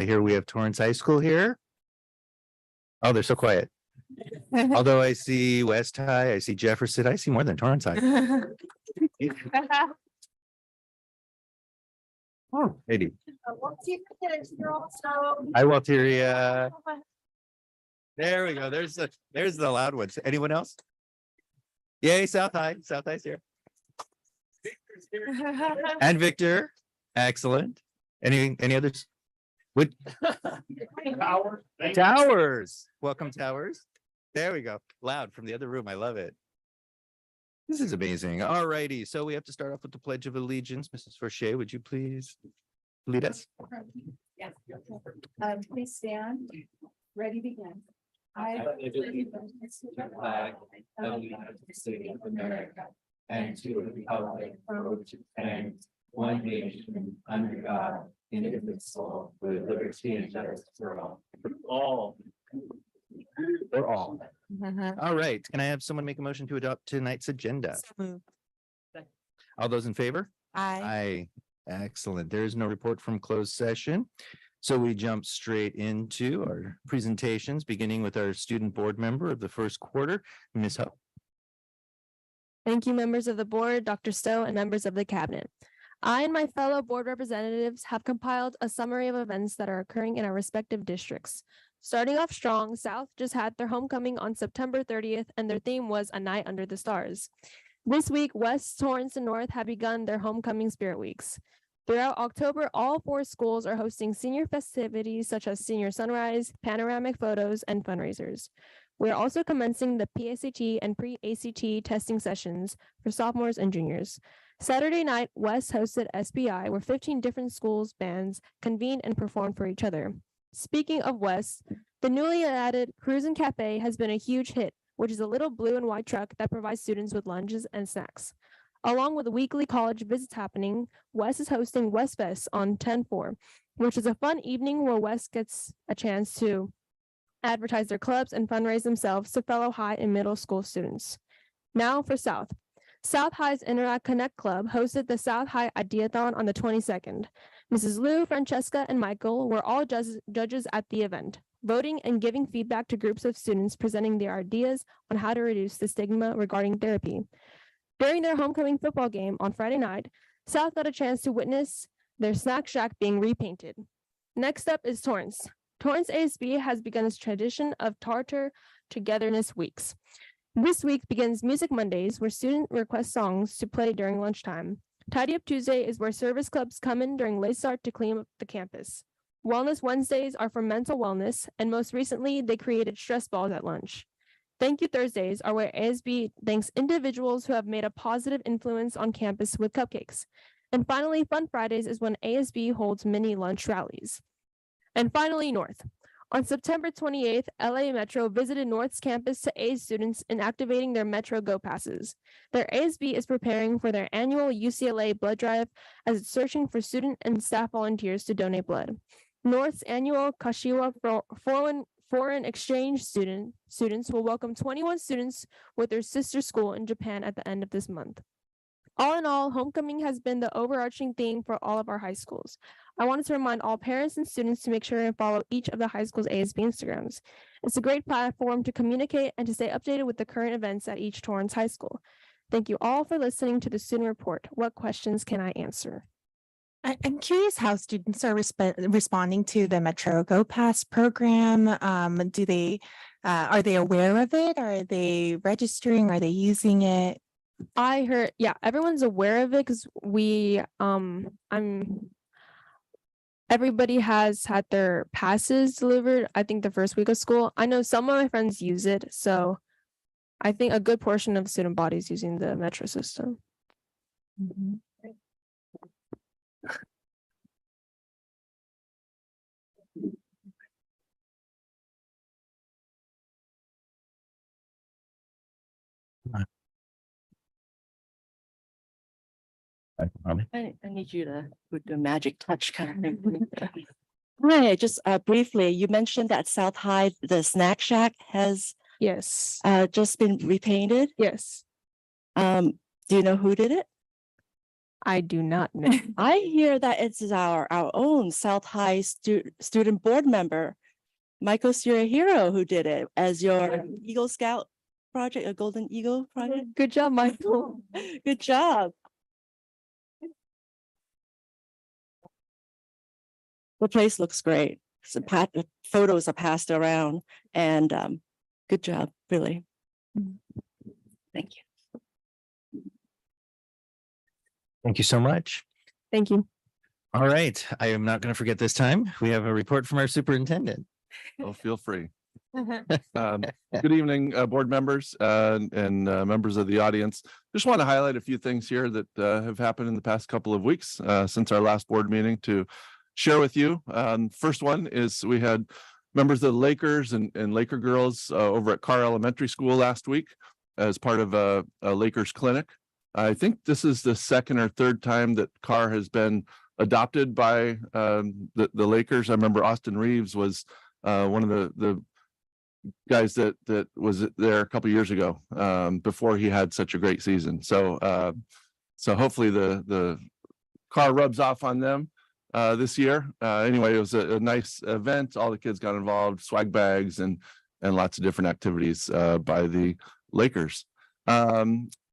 Here we have Torrance High School here. Oh, they're so quiet. Although I see West High, I see Jefferson, I see more than Torrance High. Oh, Eddie. Hi, Walteria. There we go. There's the loud ones. Anyone else? Yay, South High. South High's here. And Victor. Excellent. Any others? What? Towers. Welcome, Towers. There we go. Loud from the other room. I love it. This is amazing. All righty. So we have to start off with the Pledge of Allegiance. Mrs. Forche, would you please lead us? Yes. Please stand. Ready, begin. I pledge allegiance to the flag of the United States of America and to the republic for which it stands, one nation, under God, indivisible, with liberty and justice for all. For all. All right. Can I have someone make a motion to adopt tonight's agenda? All those in favor? Aye. Aye. Excellent. There is no report from closed session. So we jump straight into our presentations, beginning with our student board member of the first quarter, Ms. Ho. Thank you, members of the board, Dr. Stowe, and members of the cabinet. I and my fellow board representatives have compiled a summary of events that are occurring in our respective districts. Starting off strong, South just had their homecoming on September 30th, and their theme was A Night Under the Stars. This week, West, Torrance, and North have begun their homecoming spirit weeks. Throughout October, all 4 schools are hosting senior festivities such as senior sunrise, panoramic photos, and fundraisers. We are also commencing the PSAT and pre-ACT testing sessions for sophomores and juniors. Saturday night, West hosted SBI, where 15 different schools' bands convened and performed for each other. Speaking of West, the newly added Cruisin' Cafe has been a huge hit, which is a little blue and white truck that provides students with lunches and snacks. Along with weekly college visits happening, West is hosting West Fest on 10/4, which is a fun evening where West gets a chance to advertise their clubs and fundraise themselves to fellow high and middle school students. Now for South. South High's Interact Connect Club hosted the South High Ideathon on the 22nd. Mrs. Lou, Francesca, and Michael were all judges at the event, voting and giving feedback to groups of students presenting their ideas on how to reduce the stigma regarding therapy. During their homecoming football game on Friday night, South got a chance to witness their snack shack being repainted. Next up is Torrance. Torrance ASB has begun its tradition of Tartar Togetherness Weeks. This week begins Music Mondays, where students request songs to play during lunchtime. Tidy Up Tuesday is where service clubs come in during late start to clean up the campus. Wellness Wednesdays are for mental wellness, and most recently, they created stress balls at lunch. Thank You Thursdays are where ASB thanks individuals who have made a positive influence on campus with cupcakes. And finally, Fun Fridays is when ASB holds mini lunch rallies. And finally, North. On September 28th, LA Metro visited North's campus to aid students in activating their Metro Go passes. Their ASB is preparing for their annual UCLA blood drive as it's searching for student and staff volunteers to donate blood. North's annual Kashiwa Foreign Exchange students will welcome 21 students with their sister school in Japan at the end of this month. All in all, homecoming has been the overarching theme for all of our high schools. I wanted to remind all parents and students to make sure and follow each of the high school's ASB Instagrams. It's a great platform to communicate and to stay updated with the current events at each Torrance High School. Thank you all for listening to the student report. What questions can I answer? I'm curious how students are responding to the Metro Go Pass program. Are they aware of it? Are they registering? Are they using it? I heard, yeah, everyone's aware of it because everybody has had their passes delivered, I think the first week of school. I know some of my friends use it, so I think a good portion of the student body is using the Metro system. Mm-hmm. I need you to put the magic touch kind of thing. Right, just briefly, you mentioned that South High, the snack shack has Yes. just been repainted. Yes. Do you know who did it? I do not know. I hear that it's our own South High student board member, Michael Hero, who did it as your Eagle Scout project, a Golden Eagle project. Good job, Michael. Good job. The place looks great. So photos are passed around and good job, really. Thank you. Thank you so much. Thank you. All right, I am not going to forget this time. We have a report from our superintendent. Oh, feel free. Good evening, board members and members of the audience. Just want to highlight a few things here that have happened in the past couple of weeks since our last board meeting to share with you. First one is we had members of the Lakers and Laker girls over at Carr Elementary School last week as part of a Lakers clinic. I think this is the second or third time that Carr has been adopted by the Lakers. I remember Austin Reeves was one of the guys that was there a couple years ago before he had such a great season. So hopefully the Carr rubs off on them this year. Anyway, it was a nice event. All the kids got involved, swag bags and lots of different activities by the Lakers.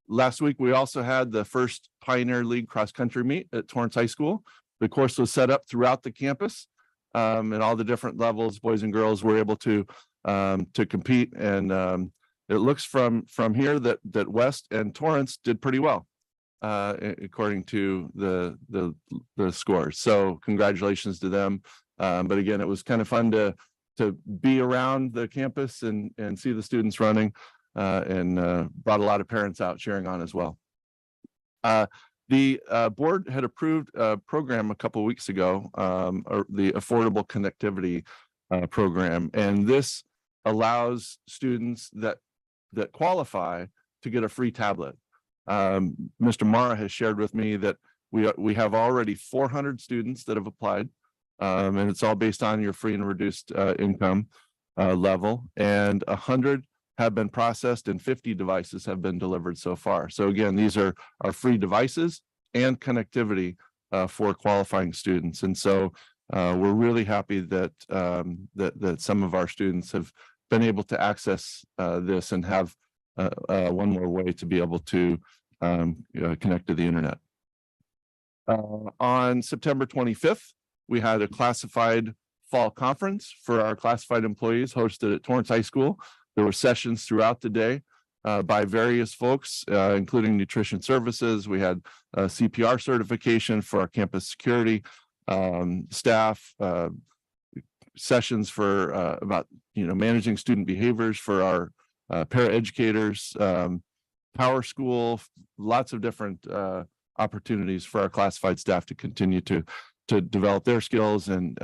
Last week, we also had the first Pioneer League cross country meet at Torrance High School. The course was set up throughout the campus and all the different levels, boys and girls were able to compete. And it looks from here that West and Torrance did pretty well according to the scores. So congratulations to them. But again, it was kind of fun to be around the campus and see the students running. And brought a lot of parents out cheering on as well. The board had approved a program a couple of weeks ago, the Affordable Connectivity Program, and this allows students that qualify to get a free tablet. Mr. Mara has shared with me that we have already 400 students that have applied, and it's all based on your free and reduced income level, and 100 have been processed and 50 devices have been delivered so far. So again, these are free devices and connectivity for qualifying students. And so we're really happy that that some of our students have been able to access this and have one more way to be able to connect to the internet. On September 25th, we had a classified fall conference for our classified employees hosted at Torrance High School. There were sessions throughout the day by various folks, including nutrition services. We had CPR certification for our campus security staff, sessions for about managing student behaviors for our paraeducators, Power School, lots of different opportunities for our classified staff to continue to develop their skills and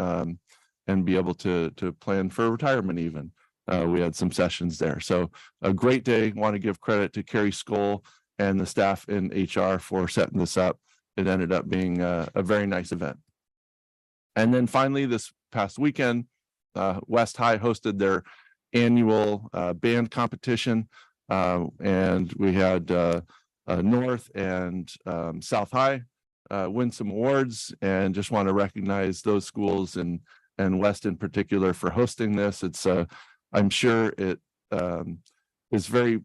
be able to plan for retirement even. We had some sessions there. So a great day. Want to give credit to Carrie Skoll and the staff in HR for setting this up. It ended up being a very nice event. And then finally, this past weekend, West High hosted their annual band competition. And we had North and South High win some awards, and just want to recognize those schools and West in particular for hosting this. It's I'm sure it is very,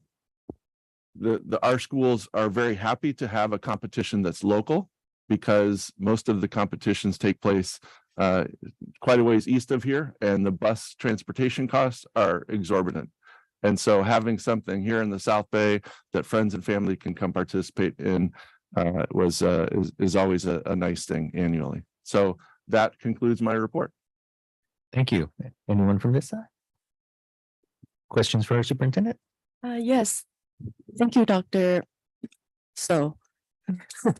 our schools are very happy to have a competition that's local, because most of the competitions take place quite a ways east of here, and the bus transportation costs are exorbitant. And so having something here in the South Bay that friends and family can come participate in is always a nice thing annually. So that concludes my report. Thank you. Anyone from this side? Questions for our superintendent? Yes, thank you, Dr. So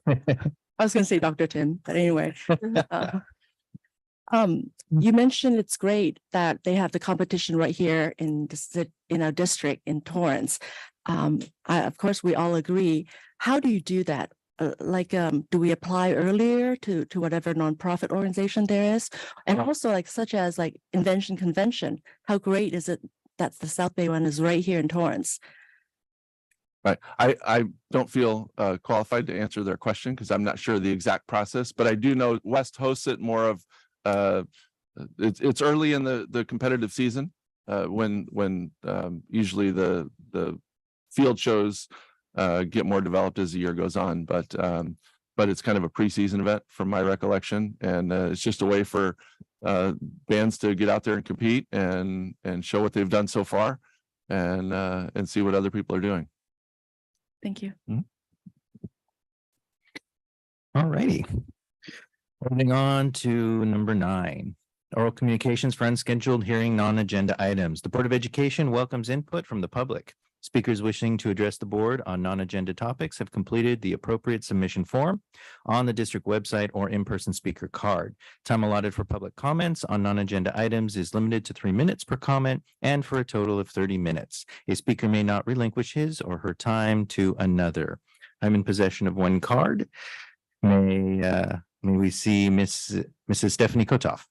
I was going to say Dr. Tim, but anyway. You mentioned it's great that they have the competition right here in our district in Torrance. Of course, we all agree. How do you do that? Do we apply earlier to whatever nonprofit organization there is? And also such as Invention Convention, how great is it that the South Bay one is right here in Torrance? Right. I don't feel qualified to answer their question because I'm not sure the exact process, but I do know West hosts it more of it's early in the competitive season when usually the field shows get more developed as the year goes on, but it's kind of a preseason event from my recollection, and it's just a way for bands to get out there and compete and show what they've done so far and see what other people are doing. Thank you. All righty. Moving on to number 9. Oral communications for unscheduled hearing non-agenda items. The Board of Education welcomes input from the public. Speakers wishing to address the board on non-agenda topics have completed the appropriate submission form on the district website or in-person speaker card. Time allotted for public comments on non-agenda items is limited to 3 minutes per comment and for a total of 30 minutes. A speaker may not relinquish his or her time to another. I'm in possession of one card. May we see Mrs. Stephanie Kotoff.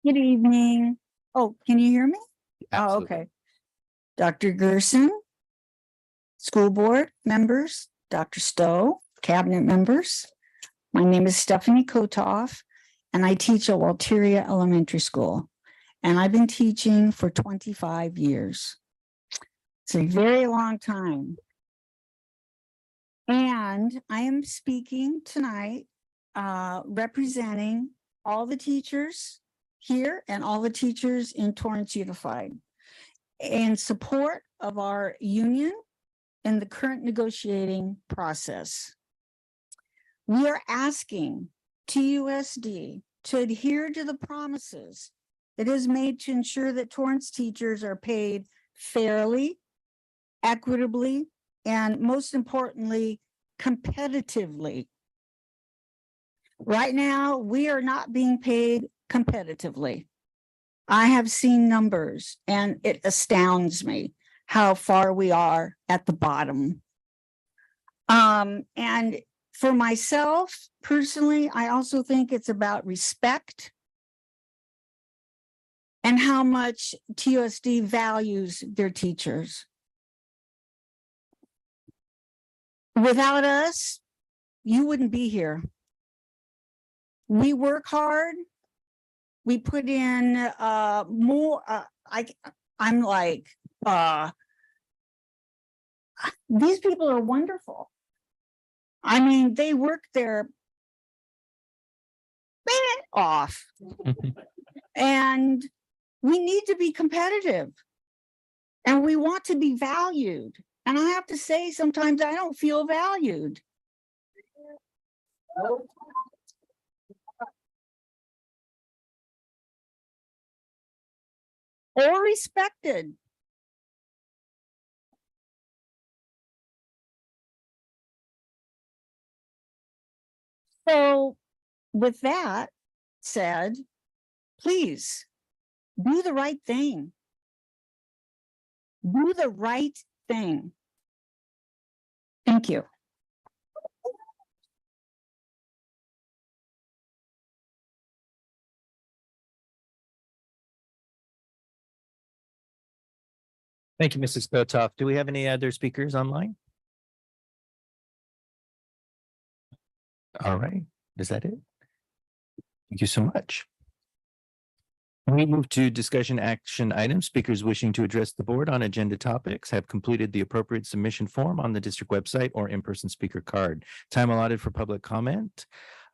Good evening. Oh, can you hear me? Oh, Absolutely. okay. Dr. Gerson, school board members, Dr. Stowe, cabinet members. My name is Stephanie Kotoff, and I teach at Walteria Elementary School. And I've been teaching for 25 years. It's a very long time. And I am speaking tonight, representing all the teachers here and all the teachers in Torrance Unified in support of our union in the current negotiating process. We are asking TUSD to adhere to the promises it has made to ensure that Torrance teachers are paid fairly, equitably, and most importantly, competitively. Right now, we are not being paid competitively. I have seen numbers and it astounds me how far we are at the bottom. And for myself personally, I also think it's about respect and how much TUSD values their teachers. Without us, you wouldn't be here. We work hard. We put in more, I'm like, these people are wonderful. I mean, they work their butt off. And we need to be competitive. And we want to be valued. And I have to say, sometimes I don't feel valued. Or respected. So with that said, please do the right thing. Do the right thing. Thank you. Thank you, Mrs. Kotoff. Do we have any other speakers online? All right. Is that it? Thank you so much. We move to discussion action items. Speakers wishing to address the board on agenda topics have completed the appropriate submission form on the district website or in-person speaker card. Time allotted for public comment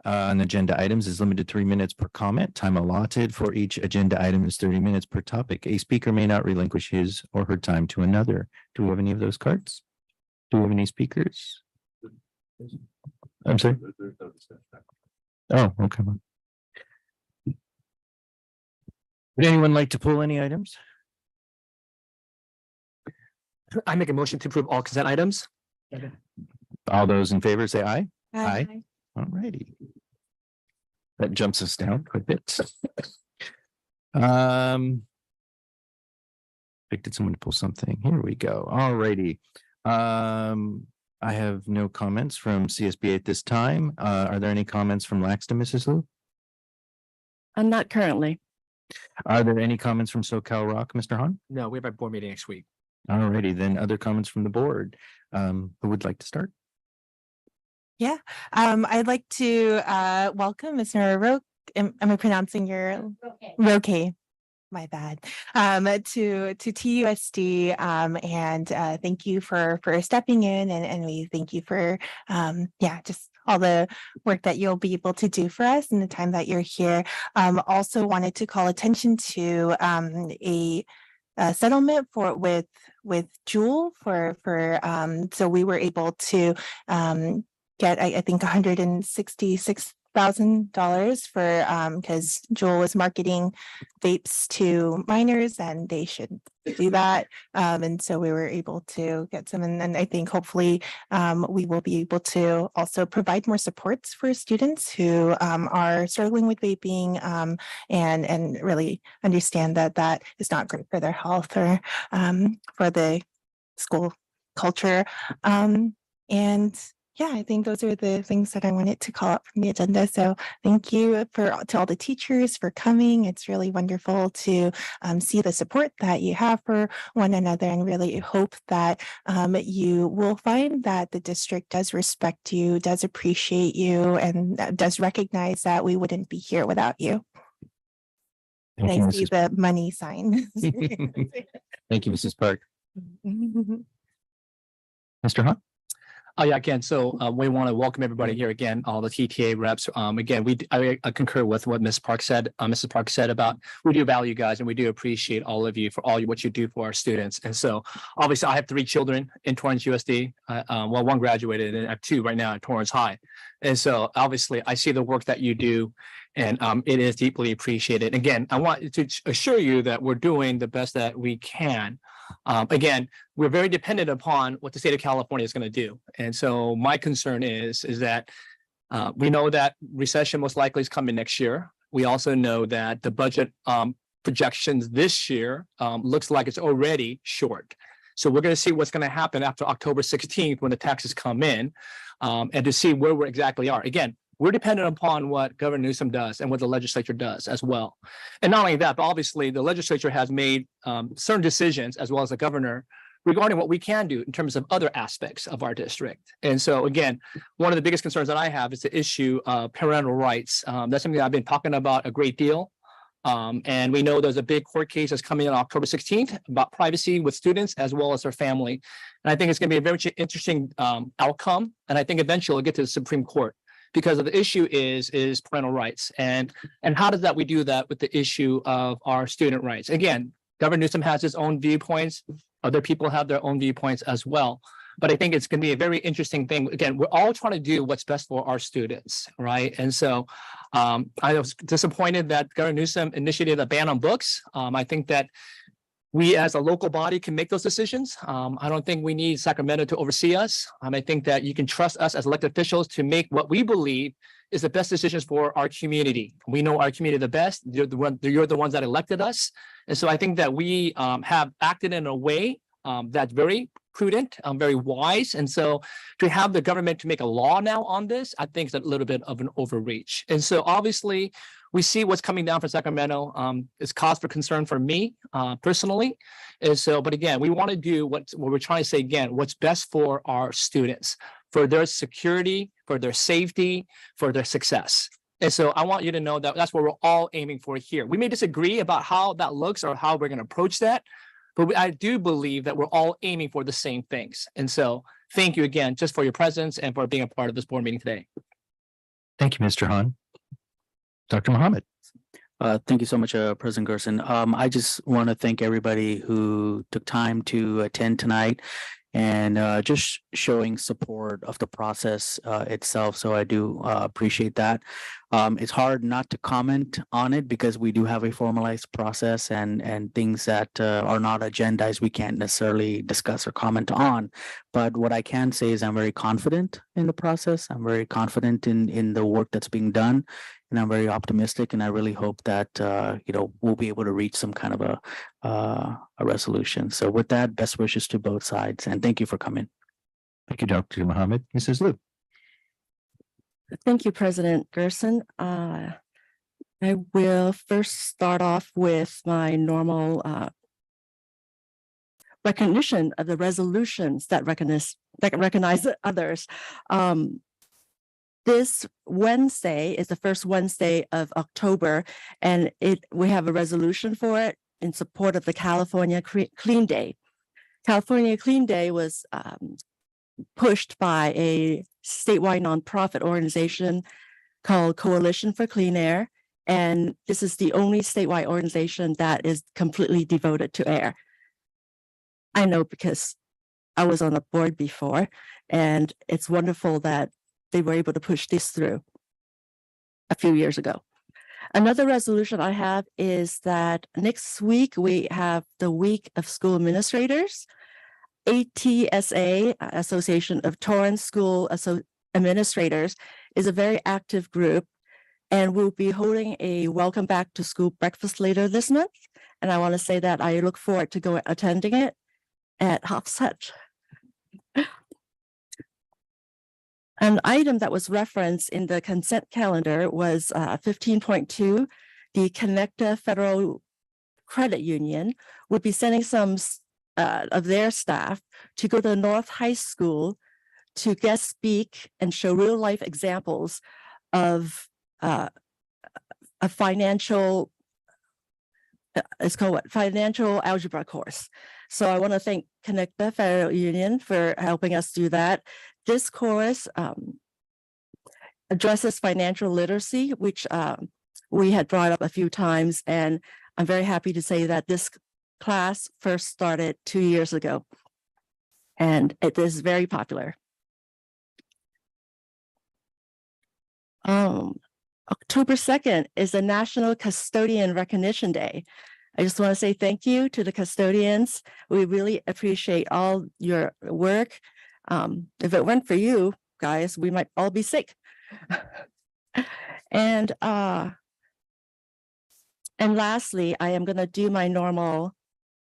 on agenda items is limited to 3 minutes per comment. Time allotted for each agenda item is 30 minutes per topic. A speaker may not relinquish his or her time to another. Do we have any of those cards? Do we have any speakers? I'm sorry. Oh, okay. Would anyone like to pull any items? I make a motion to approve all consent items. All those in favor say aye. Aye. All righty. That jumps us down quite a bit. Expected someone to pull something. Here we go. All righty. I have no comments from CSBA at this time. Are there any comments from Laxton, Mrs. Lou? Not currently. Are there any comments from SoCal Rock, Mr. Hahn? No, we have a board meeting next week. All righty, then other comments from the board. Who would like to start? I'd like to welcome Mr. Roque. Am I pronouncing your Roque? My bad. To TUSD. And thank you for stepping in, and we thank you for just all the work that you'll be able to do for us in the time that you're here. Also wanted to call attention to a settlement with Jewel for so we were able to get I think $166,000 for because Jewel was marketing vapes to minors and they should do that. And so we were able to get some, and I think hopefully we will be able to also provide more supports for students who are struggling with vaping and really understand that that is not great for their health or for the school culture. And yeah, I think those are the things that I wanted to call out from the agenda. So thank you to all the teachers for coming. It's really wonderful to see the support that you have for one another, and really hope that you will find that the district does respect you, does appreciate you, and does recognize that we wouldn't be here without you. Thank you, I see the money sign. Thank you, Mrs. Park. Mr. Hahn? Oh, yeah, again, so we want to welcome everybody here again, all the TTA reps. Again, I concur with what Ms. Park said, Mrs. Park said about we do value you guys and we do appreciate all of you for what you do for our students. And so obviously I have 3 children in Torrance USD. Well, 1 graduated and I have 2 right now at Torrance High. And so obviously I see the work that you do and it is deeply appreciated. Again, I want to assure you that we're doing the best that we can. Again, we're very dependent upon what the state of California is going to do. And so my concern is that we know that recession most likely is coming next year. We also know that the budget projections this year looks like it's already short. So we're going to see what's going to happen after October 16th when the taxes come in and to see where we exactly are. Again, we're dependent upon what Governor Newsom does and what the legislature does as well. And not only that, but obviously the legislature has made certain decisions as well as the governor regarding what we can do in terms of other aspects of our district. And so again, one of the biggest concerns that I have is the issue of parental rights. That's something that I've been talking about a great deal. And we know there's a big court case that's coming on October 16th about privacy with students as well as their family. And I think it's going to be a very interesting outcome. And I think eventually it'll get to the Supreme Court, because of the issue is parental rights. And how does that we do that with the issue of our student rights? Again, Governor Newsom has his own viewpoints. Other people have their own viewpoints as well. But I think it's going to be a very interesting thing. Again, we're all trying to do what's best for our students, right? And so I was disappointed that Governor Newsom initiated a ban on books. I think that we as a local body can make those decisions. I don't think we need Sacramento to oversee us. I think that you can trust us as elected officials to make what we believe is the best decisions for our community. We know our community the best. You're the ones that elected us. And so I think that we have acted in a way that's very prudent, very wise. And so to have the government to make a law now on this, I think is a little bit of an overreach. And so obviously we see what's coming down from Sacramento. It's cause for concern for me personally. And so, but again, we want to do what we're trying to say again, what's best for our students, for their security, for their safety, for their success. And so I want you to know that that's what we're all aiming for here. We may disagree about how that looks or how we're going to approach that, but I do believe that we're all aiming for the same things. And so thank you again, just for your presence and for being a part of this board meeting today. Thank you, Mr. Hahn. Dr. Mohammed. Thank you so much, President Gerson. I just want to thank everybody who took time to attend tonight and just showing support of the process itself. So I do appreciate that. It's hard not to comment on it because we do have a formalized process and things that are not agendized we can't necessarily discuss or comment on. But what I can say is I'm very confident in the process. I'm very confident in the work that's being done. And I'm very optimistic, and I really hope that we'll be able to reach some kind of a resolution. So with that, best wishes to both sides, and thank you for coming. Thank you, Dr. Mohammed. Mrs. Liu. Thank you, President Gerson. I will first start off with my normal recognition of the resolutions that recognize others. This Wednesday is the first Wednesday of October, and we have a resolution for it in support of the California Clean Day. California Clean Day was pushed by a statewide nonprofit organization called Coalition for Clean Air. And this is the only statewide organization that is completely devoted to air. I know because I was on the board before, and it's wonderful that they were able to push this through a few years ago. Another resolution I have is that next week we have the Week of School Administrators. ATSA, Association of Torrance School Administrators, is a very active group, and we'll be holding a welcome back to school breakfast later this month. And I want to say that I look forward to attending it at Hofseth. An item that was referenced in the consent calendar was 15.2. The Connecta Federal Credit Union would be sending some of their staff to go to North High School to guest speak and show real life examples of a financial, it's called what? Financial algebra course. So I want to thank Connecta Federal Union for helping us do that. This course addresses financial literacy, which we had brought up a few times, and I'm very happy to say that this class first started 2 years ago, and it is very popular. October 2nd is the National Custodian Recognition Day. I just want to say thank you to the custodians. We really appreciate all your work. If it weren't for you guys, we might all be sick. And lastly, I am going to do my normal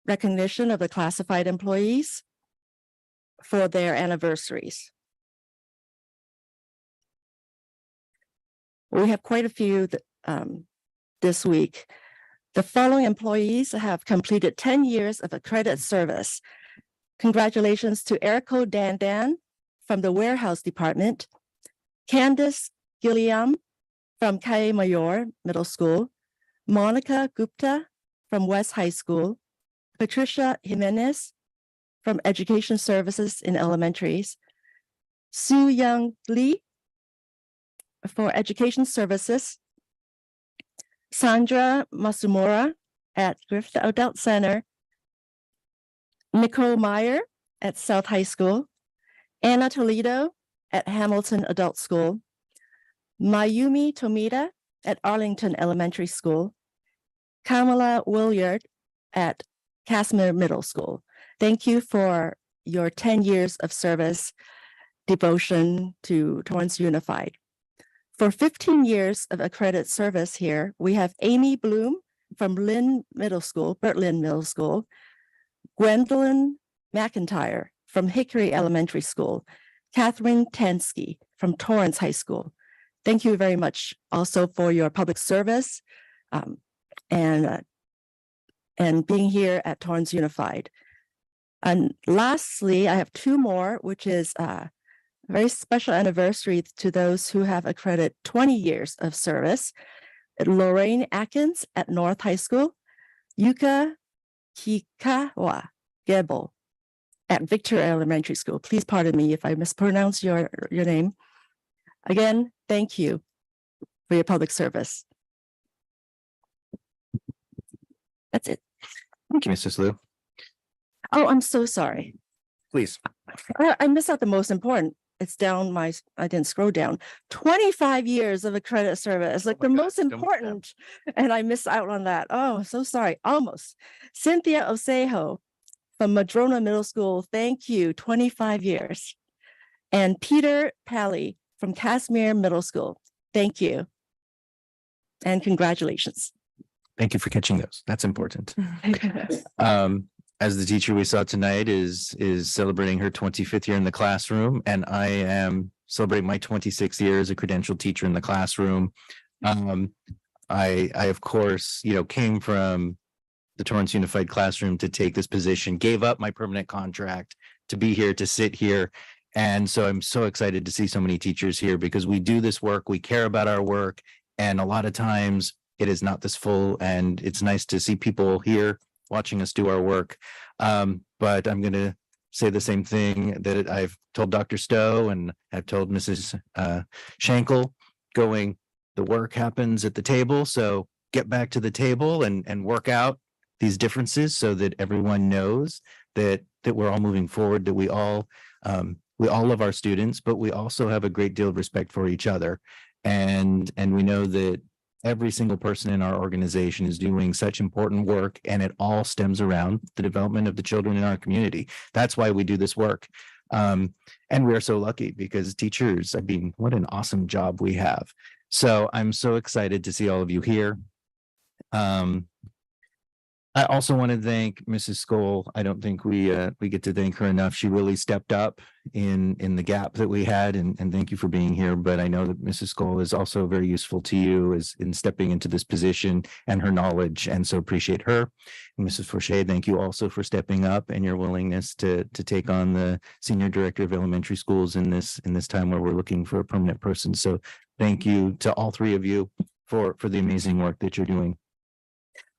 recognition of the classified employees for their anniversaries. We have quite a few this week. The following employees have completed 10 years of accredited service. Congratulations to Erico Dandan from the warehouse department, Candice Gilliam from Calle Mayor Middle School, Monica Gupta from West High School, Patricia Jimenez from Education Services in Elementaries, Sue Young Lee for Education Services, Sandra Masumura at Griffith Adult Center, Nicole Meyer at South High School, Anna Toledo at Hamilton Adult School, Mayumi Tomita at Arlington Elementary School, Kamala Williard at Casimir Middle School. Thank you for your 10 years of service, devotion to Torrance Unified. For 15 years of accredited service here, we have Amy Bloom from Lynn Middle School, Bert Lynn Middle School, Gwendolyn McIntyre from Hickory Elementary School, Catherine Tansky from Torrance High School. Thank you very much also for your public service and being here at Torrance Unified. And lastly, I have two more, which is a very special anniversary to those who have accredited 20 years of service. Lorraine Atkins at North High School, Yuka Kikawa Gebo at Victor Elementary School. Please pardon me if I mispronounce your name. Again, thank you for your public service. That's it. Thank you, Mrs. Liu. Oh, I'm so sorry. Please. I missed out the most important. It's down I didn't scroll down. 25 years of accredited service, like the most important. And I missed out on that. Oh, so sorry. Almost. Cynthia Osejo from Madrona Middle School. Thank you. 25 years. And Peter Pally from Casimir Middle School. Thank you. And congratulations. Thank you for catching those. That's important. As the teacher we saw tonight is celebrating her 25th year in the classroom, and I am celebrating my 26th year as a credentialed teacher in the classroom. I of course, came from the Torrance Unified Classroom to take this position, gave up my permanent contract to be here, to sit here. And so I'm so excited to see so many teachers here because we do this work, we care about our work. And a lot of times it is not this full, and it's nice to see people here watching us do our work. But I'm going to say the same thing that I've told Dr. Stowe and I've told Mrs. Schenkel, going, the work happens at the table. So get back to the table and work out these differences so that everyone knows that we're all moving forward, that we all love our students, but we also have a great deal of respect for each other. And we know that every single person in our organization is doing such important work, and it all stems around the development of the children in our community. That's why we do this work. And we're so lucky because teachers, I mean, what an awesome job we have. So I'm so excited to see all of you here. I also want to thank Mrs. Skoll. I don't think we get to thank her enough. She really stepped up in the gap that we had, and thank you for being here. But I know that Mrs. Skoll is also very useful to you as in stepping into this position and her knowledge, and so appreciate her. And Mrs. Forshey, thank you also for stepping up and your willingness to take on the Senior Director of Elementary Schools in this time where we're looking for a permanent person. So thank you to all three of you for the amazing work that you're doing.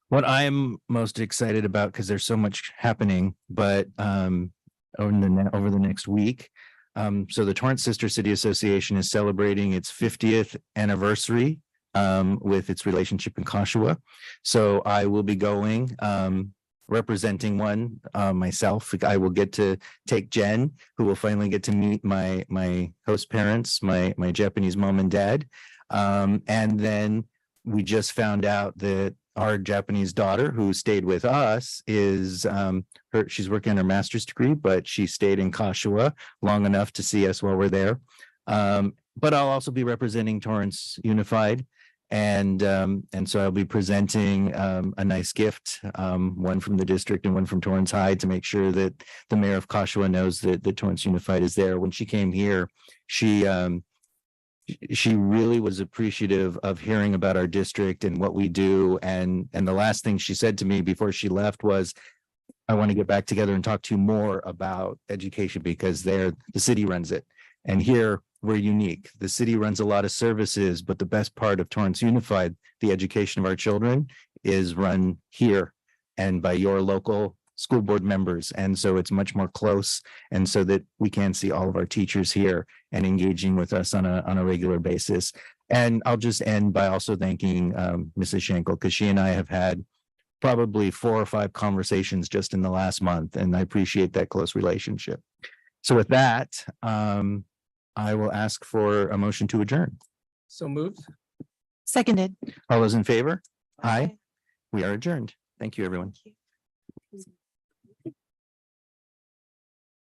What I'm most excited about, because there's so much happening, but over the next week. So the Torrance Sister City Association is celebrating its 50th anniversary with its relationship in Kashiwa. So I will be going representing one myself. I will get to take Jen, who will finally get to meet my host parents, my Japanese mom and dad. And then we just found out that our Japanese daughter, who stayed with us, is she's working on her master's degree, but she stayed in Kashiwa long enough to see us while we're there. But I'll also be representing Torrance Unified, and so I'll be presenting a nice gift, one from the district and one from Torrance High, to make sure that the mayor of Kashiwa knows that Torrance Unified is there. When she came here, she really was appreciative of hearing about our district and what we do. And the last thing she said to me before she left was, I want to get back together and talk to you more about education, because the city runs it. And here we're unique. The city runs a lot of services, but the best part of Torrance Unified, the education of our children, is run here and by your local school board members. And so it's much more close, and so that we can see all of our teachers here and engaging with us on a regular basis. And I'll just end by also thanking Mrs. Schenkel, because she and I have had probably 4 or 5 conversations just in the last month, and I appreciate that close relationship. So with that, I will ask for a motion to adjourn. So moved. Seconded. All those in favor? Aye. We are adjourned. Thank you, everyone.